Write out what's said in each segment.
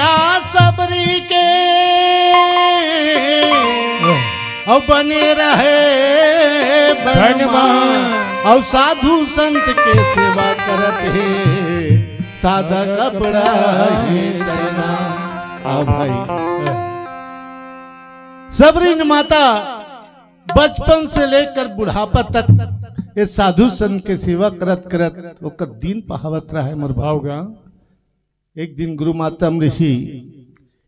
कुटिया सबरी के और बने रहे बनमान और साधु संत के सेवा करत है सादा कपड़ा है तना। आ भाई सबरीन माता बचपन से लेकर बुढ़ापा तक ये साधु संत के सेवा करत करत ओकर दिन पहावत रहा मोर भावगा। एक दिन गुरु माता ऋषि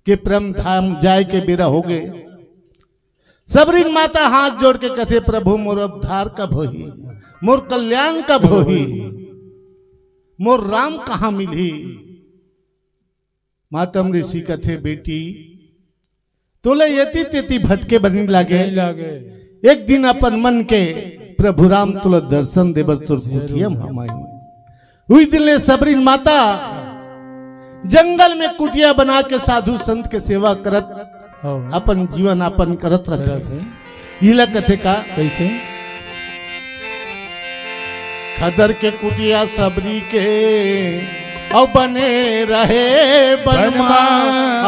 के परम धाम जाए के बेरा हो गए। सबरीन माता हाथ जोड़ के कथे प्रभु मोर उद्धार कब होही, मोर कल्याण कब होही, मोर राम कहाँ मिली। माता ऋषि कथे बेटी तोले यति तेती भटके बनी लागे। एक दिन अपन मन के प्रभु राम तुला दर्शन देवर तुर कुटिया हमाई हुई दिले। सबरीन माता जंगल में कुटिया बना के साधु संत के सेवा करत अपन जीवन अपन करत रखे। ये कथे का कैसे खदर के कुटिया सबरी के और बने रहे बनमा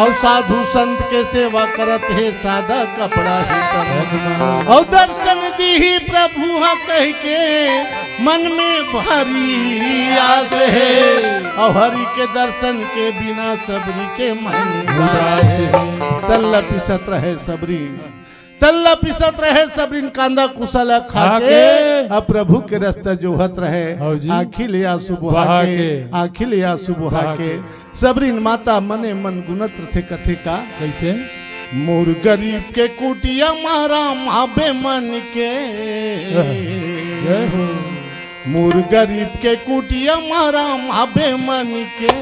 और साधु संत के सेवा करत है सादा कपड़ा ही तनमा। और दर्शन दी ही प्रभु कह के मन में भारी आस है और हरि के दर्शन के बिना सबरी के मन तल्ला पिसत रहे सबरी तल्ला पिसत रहे सबरीन कांदा कुशला खाके अब प्रभु के रास्ता जोहत रहे। आखिल आंसू बुहा के आखिल आंसू बुहा के सबरीन माता मने मन गुनत थे कथे का कैसे मोर गरीब के कुटिया मारा माबे मन के मोर गरीब के कुटिया मारा माबे मन के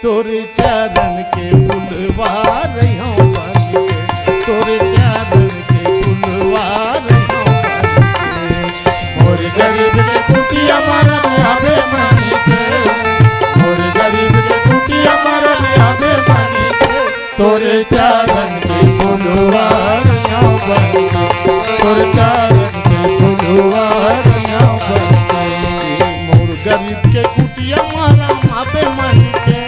तोरे चरण के फुलवा रहियो बन के तोरे चरण मोर गरीब के कुटिया मारा आबे मनी के मोर गरीब के कुटिया मारा आबे मनी के तोरे चरण के फुलवा रहियो बन के तोरे चरण के फुलवा रहियो बन के मोर गरीब के कुटिया मारा आबे मनी के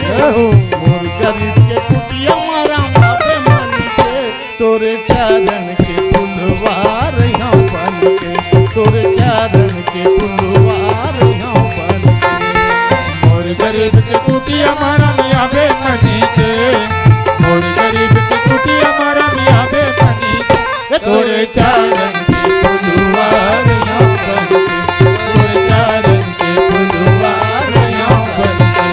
मोर गरीब के कुटिया मारा आबे मनी के तोरे चरण के फुलवा रहियो बन के तोरे चरण के फुलवा रहियो बन के मोर गरीब के कुटिया मारा आबे मनी के मोर गरीब के कुटिया मारा आबे मनी के तोरे चरण के फुलवा रहियो बन के तोरे चरण के फुलवा रहियो बन के।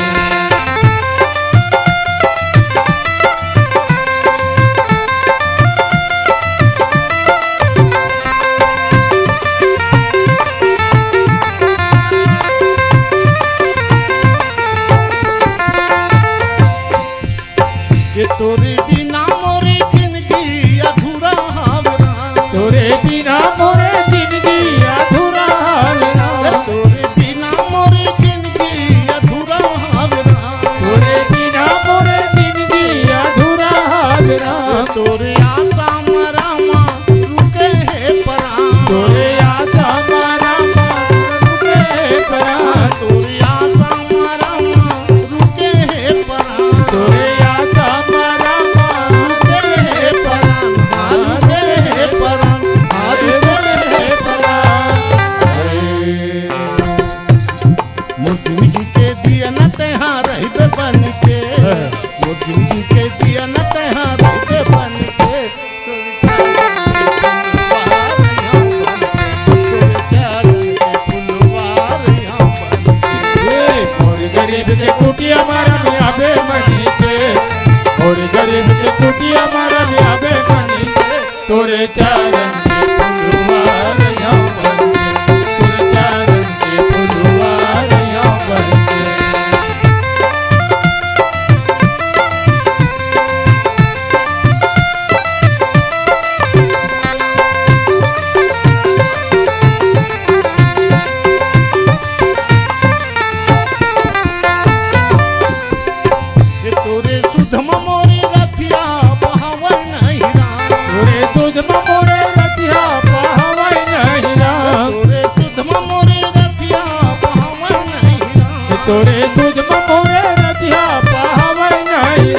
तोरे बिना मोरे जिंदगी अधूरा हावरा तोरे बिना मोरे जिंदगी अधूरा हावरा तोरे बिना मोरे जिंदगी अधूरा हावरा तोरे बिना मोरे जिंदगी अधूरा हावरा तोरे आशा मरामा रुके है परा तोरे आशा मरामा रुके है परा तोरे आशा मरामा रुके है परा तोरे तोरे चरण के फुलवा रहियो बन के तोरे चरण के फुलवा रहियो बन के। तोरे सुधम मोरी रथिया बहावन नहीं तोरे सुधम मोरे रथिया बहावन नहीं तोरे सुधम मोरे रथिया बहावन नहीं तोरे सुधम मोरे रथिया बहावन नहीं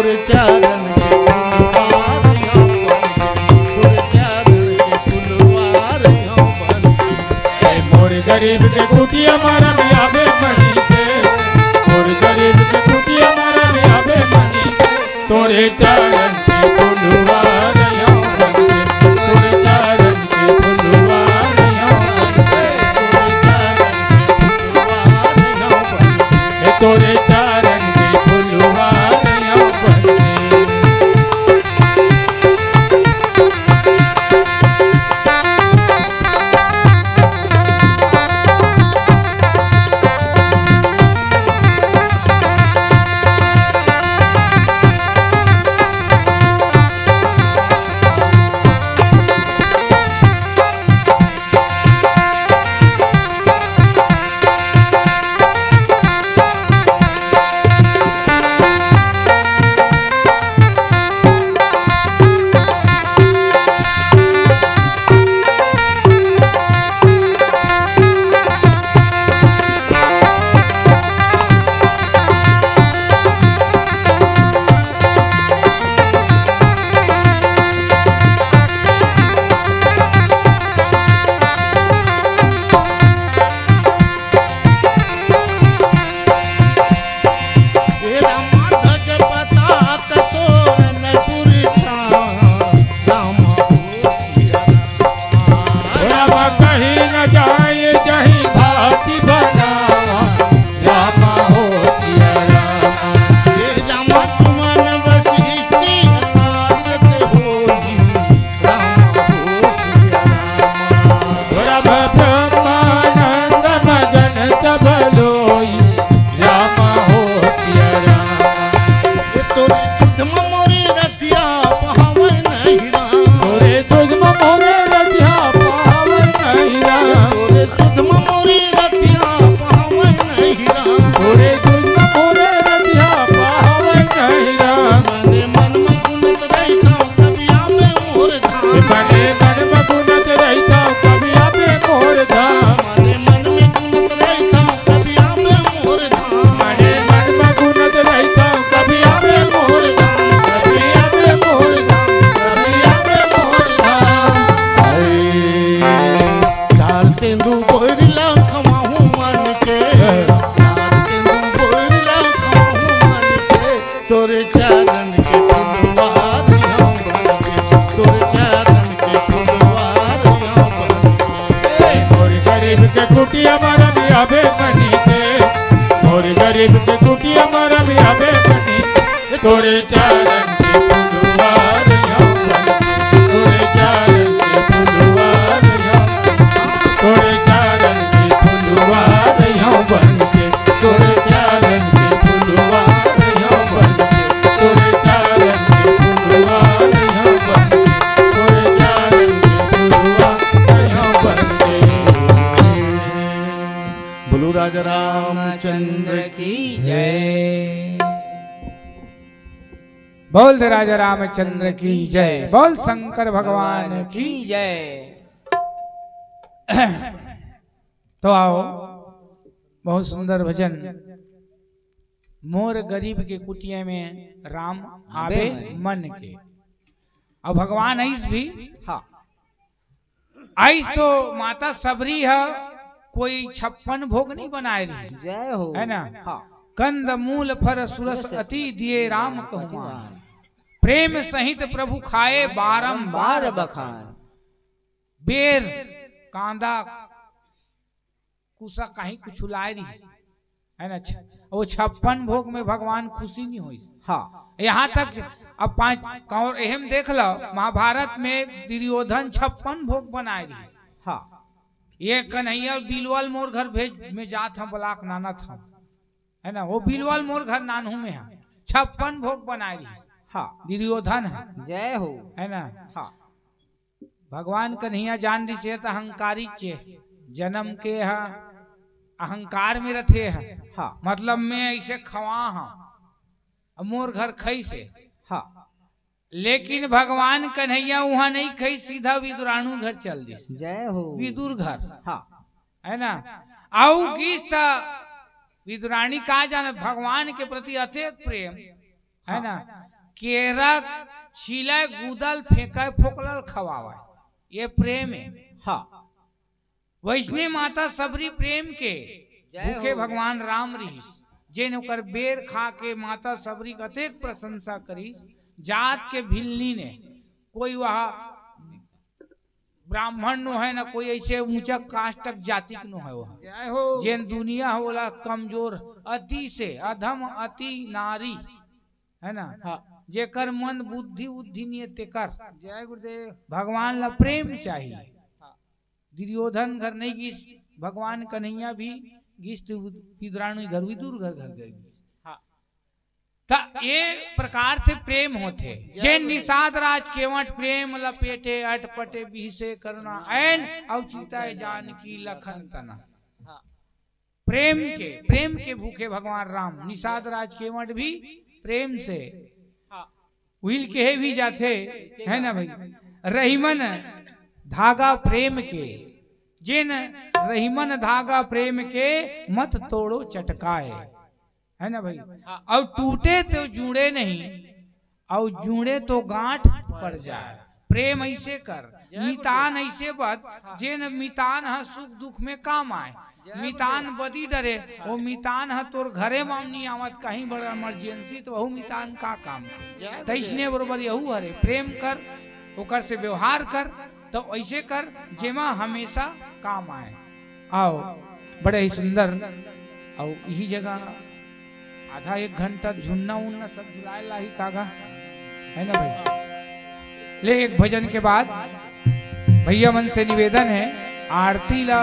तोरे चरण के फुलवार यूं बनके, तोरे चरण के फुलवार यूं बनके। मोर गरीब के कुटिया मारा में आवे मनी के, मोर गरीब के कुटिया मारा में आवे मनी के, तोरे चरण के फुलवार यूं बनके, तोरे चरण के फुलवार यूं बनके, तोरे चरण के फुलवार यूं बनके। तोरे चरण के फुलवार यूं बनके, तोरे चरण के फुलवार यूं बनके। मोर गरीब के कुटिया मारा में आवे मनी के, मोर गरीब के कुटिया मारा में आवे मनी के, तोरे चरण के फुलवार यूं बनके, तोरे चरण के फुलवार यूं बनके, तोरे चरण के फुलवार यूं बनके, तोरे चरण के फुलवार यूं बनके, तोरे चरण के फुलवार यूं बनके, तोरे चरण के फुलवार यूं बनके। बोलो राजा रामचंद्र की जय। बोल दे राजा रामचंद्र की जय, बोल शंकर भगवान की। की जय। तो आओ, बहुत सुंदर भजन। मोर गरीब के कुटिया में राम आवे मन के। और भगवान ऐस भी, हाँ, ऐस तो माता सबरी है, कोई 56 भोग नहीं बनाए रही, जय हो, है ना। हाँ, कंद मूल फर सुरस अति दिए राम कहमान, प्रेम सहित प्रभु खाए बारंबार बखान। बेर कांदा कुसा कहीं कुछ लाए रही, है ना। वो 56 भोग में भगवान खुशी नहीं हुई। हाँ, यहाँ तक अब 5 और एहम देख लो, महाभारत में दुर्योधन 56 भोग बनाए रही। हाँ, ये कन्हैया बिलवल मोर घर भेज में जात हम बलाक नाना था, है ना। वो बिलवल मोर घर नानू में है, 56 भोग बनाए रही। हाँ, दुर्योधन है, जय हो, है ना। हाँ, भगवान कन्हैया जान रही से अहंकारी चे जन्म के है, अहंकार में रथे है। हाँ, मतलब मैं ऐसे खवा हाँ, मोर घर खई से। हाँ, लेकिन भगवान कन्हैया वहां नहीं खई, सीधा विदुराणु घर चल दी। जय हो, विदुर घर, हाँ, है ना। आउ गीत विदुरानी कहा जाने भगवान के प्रति अत्यधिक प्रेम, है ना। केरा छीला गुदल फेंका फोकलल खवावा, ये प्रेम है। हाँ वैष्णव माता सबरी प्रेम के भूखे भगवान राम रहीस, जेन ओकर बेर खा के माता सबरी कतेक प्रशंसा करीस। जात के भिलनी ने कोई वहाँ ब्राह्मण नो है ना, कोई ऐसे ऊंचा काष्टक जाति नो है वहाँ, जेन दुनिया होला कमजोर, अति से अधम, अति नारी है ना। हाँ जेकर मन बुद्धि उद्धि नहीं तेकर जय गुरुदेव। भगवान ला प्रेम चाहिए। दुर्योधन घर नहीं गिस, भगवान कन्हैया भी गिस, विद्राणु घर विदुर घर घर गए। ये प्रकार से प्रेम होते, जे निषाद राज केवट प्रेम लपेटे, अटपटे बीसे करुणा ऐन औचिता जानकी लखन तना। प्रेम के भूखे भगवान राम, निषाद राज केवट भी प्रेम से विल के भी जाते है ना भाई। रहीमन धागा प्रेम के, जिन रहीमन धागा प्रेम के मत तोड़ो चटकाए, है ना भाई। और टूटे तो जुड़े नहीं, और जुड़े तो गांठ पड़ जाए। प्रेम ऐसे कर, मितान ऐसे बद, जेन मितान है सुख दुख में काम आए। मितान बदी डरे, वो मितान है तोर घरे मामनी आवत, कहीं बड़ा इमरजेंसी तो वहू मितान का काम। तैसने बरोबर यहू हरे, प्रेम कर, ओकर से व्यवहार कर, तो ऐसे कर जेमा हमेशा काम आए। आओ बड़े ही सुंदर, और यही जगह आधा एक घंटा झुन्ना उन्ना सब झुलाए ला ही कागा, है ना भाई। ले एक भजन के बाद भैया मन से निवेदन है, आरती ला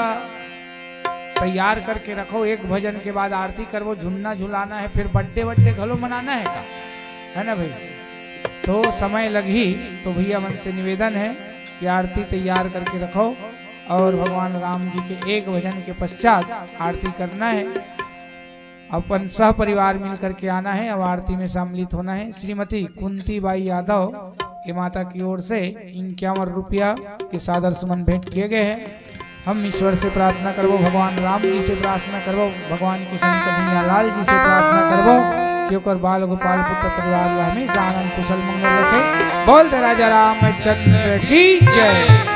तैयार करके रखो। एक भजन के बाद आरती करवो, झुन्ना झुलाना है, फिर बर्थडे घलो मनाना है का, है ना भाई। तो समय लगी, तो भैया मन से निवेदन है कि आरती तैयार करके रखो, और भगवान राम जी के एक भजन के पश्चात आरती करना है। अपन सह परिवार मिल करके आना है, अब आरती में सम्मिलित होना है। श्रीमती कुंती बाई यादव के माता की ओर से 51 रुपया के सादर सुमन भेंट किए गए हैं। हम ईश्वर से प्रार्थना करबो, भगवान राम जी से प्रार्थना करबो, भगवान किशन कन्हैया लाल जी से प्रार्थना करबो कि ओकर बाल गोपाल पुत्र परिवार हमेशा आनंद कुशल मंगल रखे। बोलते राजा रामचंद्र की जय।